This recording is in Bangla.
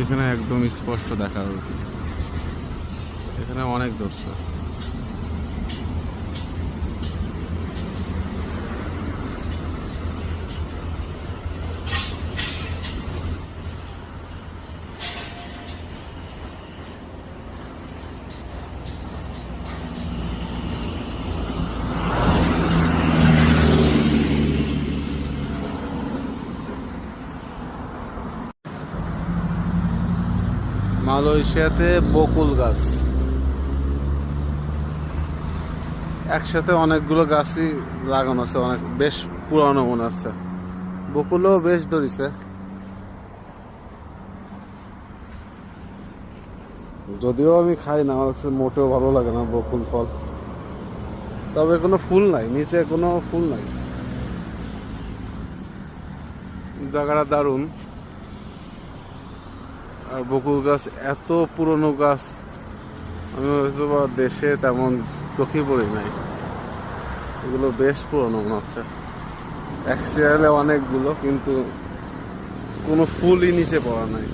এখানে একদম স্পষ্ট দেখা যাচ্ছে, এখানে অনেক ধরছে। মালয়েশিয়াতে বকুল গাছ, একসাথে অনেকগুলো গাছই লাগানো আছে, অনেক বেশ পুরানো মনে হচ্ছে। বকুলও বেশ ধরেছে, যদিও আমি খাই না, আমার কাছে মোটেও ভালো লাগে না বকুল ফল। তবে কোনো ফুল নাই, নিচে কোনো ফুল নাই। জায়গাটা দারুণ। আর বকুল গাছ এত পুরনো গাছ, আমি হয়তো বা দেশে তেমন চোখে পড়ি নাই। এগুলো বেশ পুরনো মনে হচ্ছে, এক সিরিয়ালে অনেকগুলো, কিন্তু কোনো ফুলই নিচে পড়া নাই।